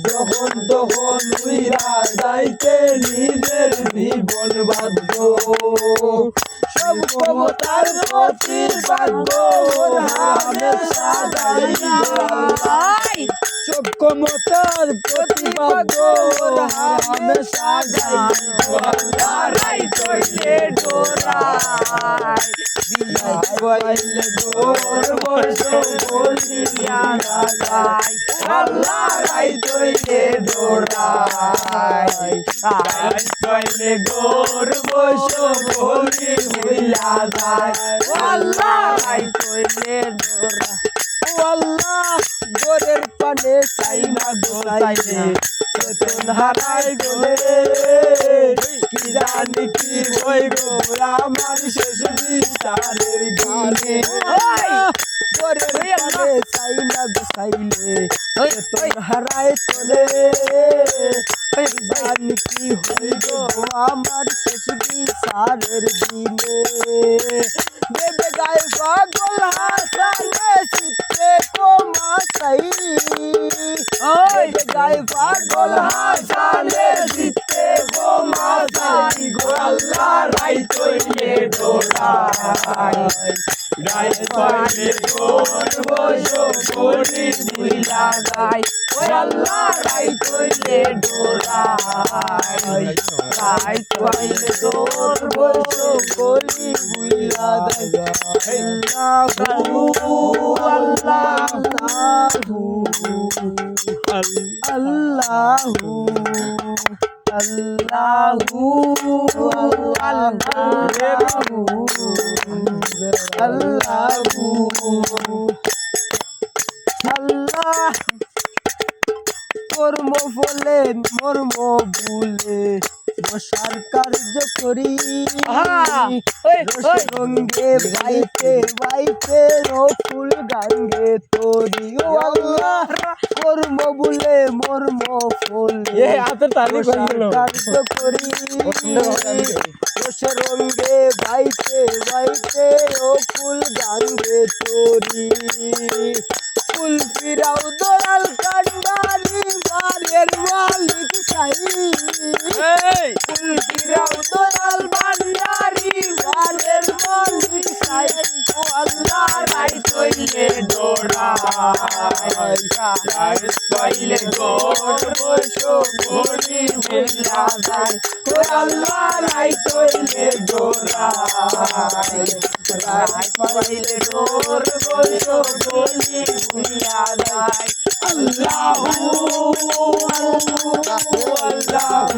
যখন তখন উইরা যাইতে নিজের জীবন বাধ্য সব ক্ষমতার প্রতিভাগ্য হামেশা গাইবে সব ক্ষমতার প্রতিভাগ্য হামেশা গাইবে আল্লাহ রাই তৈলে ডোরাই দিয়াইলে ডোর বসো বলিয়া রাই আল্লাহ রাই তৈলে ডোরাই রাই তৈলে ডোর বসো বলি হইলা যায় আল্লাহ রাই তৈলে ডোরাই আল্লাহ গোরের পানে সাইনা গোসাইলে চেতন হারাই গলে কি জানি কি হই গো আমার শেষ বিচারের গানে গোরের পানে সাইনা গোসাইলে চেতন হারাই চলে কি জানি কি হই গো আমার শেষ বিচারের দিনে দেবে গায়ে পাগল হাসানে চিত্রে কোমাসাই দেবে গায়ে পাগল হাসানে চিত্রে কোমাসাই গো আল্লাহ রাই তৈলে ডোরাই রাই তৈলে ডোর বসো বলি বুইলা গাই ও আল্লাহ রাই তৈলে ডোরাই রাই তৈলে ডোর বসো বলি বুইলা গাই আল্লাহু আল্লাহু আল্লাহু আল্লাহু আল্লাহু আল্লাহ কর্ম ফলে মর্ম ভুলে বসার কার্য করি রঙ্গে বাইতে বাইতে ফুল গাঙ্গে তরি ও আল্লাহ কর্ম ভুলে মর্ম ফলে কার্য করি রঙ্গে বাইতে বাইতে ফুল গাঙ্গে তরি ফুল ফিরাও দোলাল কান্ডারি বাড়ির মালিক চাই ফুল ফিরাও দোলাল কান্ডারি বাড়ির মালিক চাই ও আল্লাহ রাই তৈলে ডোরাই রাই তৈলে ডোর বসো বলি মিল্লা যায় ও আল্লাহ রাই তৈলে ডোরাই রাই তৈলে ডোর বসো বলি বুইলা যায় আল্লাহু আল্লাহু আল্লাহু আল্লাহু